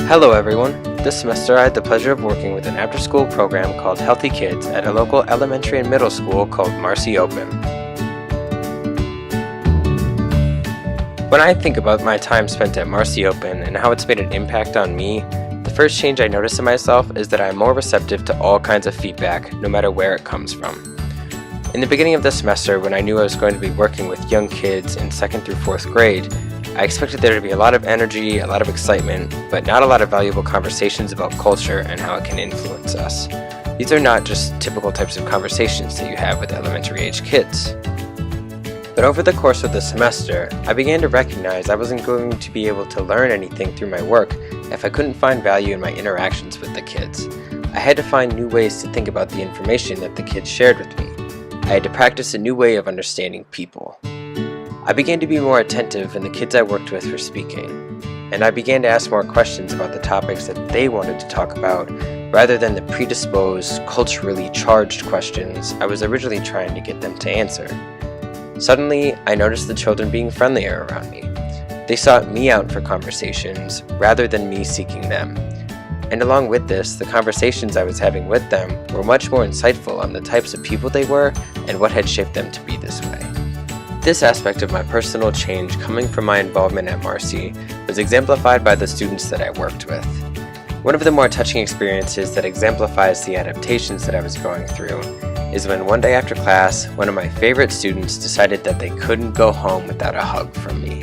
Hello everyone. This semester I had the pleasure of working with an after-school program called Healthy Kids at a local elementary and middle school called Marcy Open. When I think about my time spent at Marcy Open and how it's made an impact on me, the first change I notice in myself is that I'm more receptive to all kinds of feedback, no matter where it comes from. In the beginning of the semester, when I knew I was going to be working with young kids in 2nd through 4th grade, I expected there to be a lot of energy, a lot of excitement, but not a lot of valuable conversations about culture and how it can influence us. These are not just typical types of conversations that you have with elementary-age kids. But over the course of the semester, I began to recognize I wasn't going to be able to learn anything through my work if I couldn't find value in my interactions with the kids. I had to find new ways to think about the information that the kids shared with me. I had to practice a new way of understanding people. I began to be more attentive in the kids I worked with were speaking, and I began to ask more questions about the topics that they wanted to talk about rather than the predisposed, culturally charged questions I was originally trying to get them to answer. Suddenly, I noticed the children being friendlier around me. They sought me out for conversations rather than me seeking them. And along with this, the conversations I was having with them were much more insightful on the types of people they were and what had shaped them to be this way. This aspect of my personal change coming from my involvement at Marcy was exemplified by the students that I worked with. One of the more touching experiences that exemplifies the adaptations that I was going through is when one day after class, one of my favorite students decided that they couldn't go home without a hug from me.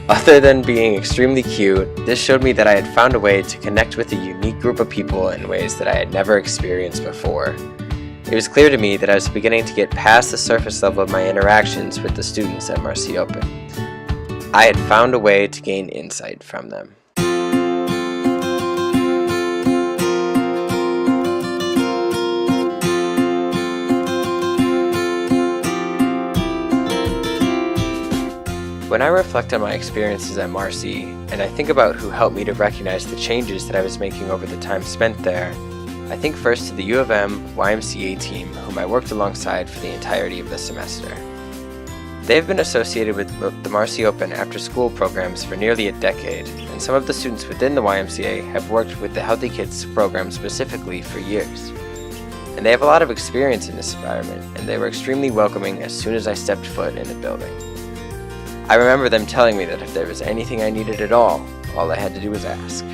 Other than being extremely cute, this showed me that I had found a way to connect with a unique group of people in ways that I had never experienced before. It was clear to me that I was beginning to get past the surface level of my interactions with the students at Marcy Open. I had found a way to gain insight from them. When I reflect on my experiences at Marcy, and I think about who helped me to recognize the changes that I was making over the time spent there, I think first to the U of M YMCA team, whom I worked alongside for the entirety of the semester. They have been associated with the Marcy Open after-school programs for nearly a decade, and some of the students within the YMCA have worked with the Healthy Kids program specifically for years. And they have a lot of experience in this environment, and they were extremely welcoming as soon as I stepped foot in the building. I remember them telling me that if there was anything I needed at all I had to do was ask.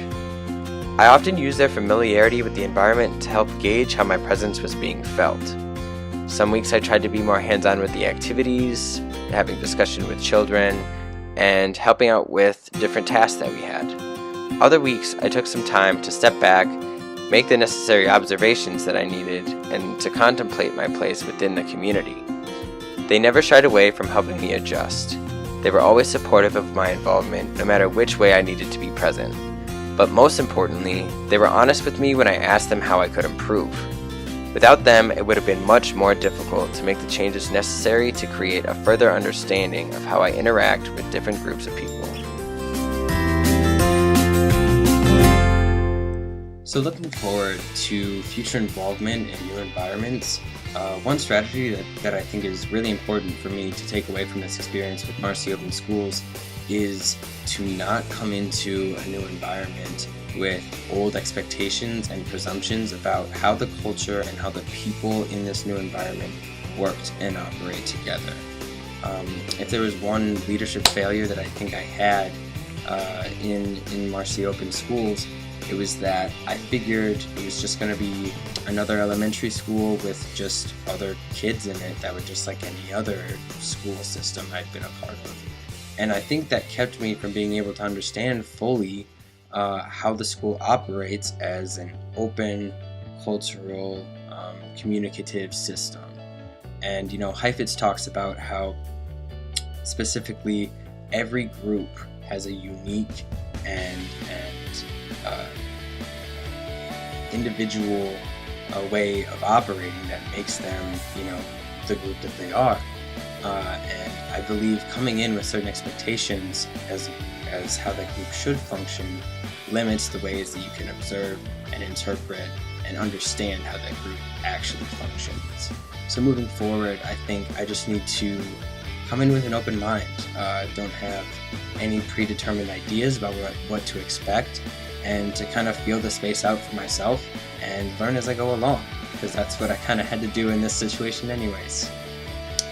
I often used their familiarity with the environment to help gauge how my presence was being felt. Some weeks I tried to be more hands-on with the activities, having discussion with children, and helping out with different tasks that we had. Other weeks I took some time to step back, make the necessary observations that I needed, and to contemplate my place within the community. They never shied away from helping me adjust. They were always supportive of my involvement, no matter which way I needed to be present. But most importantly, they were honest with me when I asked them how I could improve. Without them, it would have been much more difficult to make the changes necessary to create a further understanding of how I interact with different groups of people. So looking forward to future involvement in new environments, one strategy that I think is really important for me to take away from this experience with Marcy Open Schools is to not come into a new environment with old expectations and presumptions about how the culture and how the people in this new environment worked and operate together. If there was one leadership failure that I think I had in Marcy Open Schools, it was that I figured it was just going to be another elementary school with just other kids in it that were just like any other school system I'd been a part of. And I think that kept me from being able to understand fully how the school operates as an open, cultural, communicative system. And, Heifetz talks about how specifically every group has a unique and individual way of operating that makes them, the group that they are. And I believe coming in with certain expectations as how that group should function limits the ways that you can observe and interpret and understand how that group actually functions. So moving forward, I think I just need to come in with an open mind. Don't have any predetermined ideas about what to expect, and to kind of feel the space out for myself and learn as I go along, because that's what I kind of had to do in this situation anyways.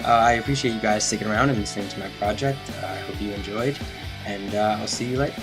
I appreciate you guys sticking around and listening to my project. I hope you enjoyed, and I'll see you later.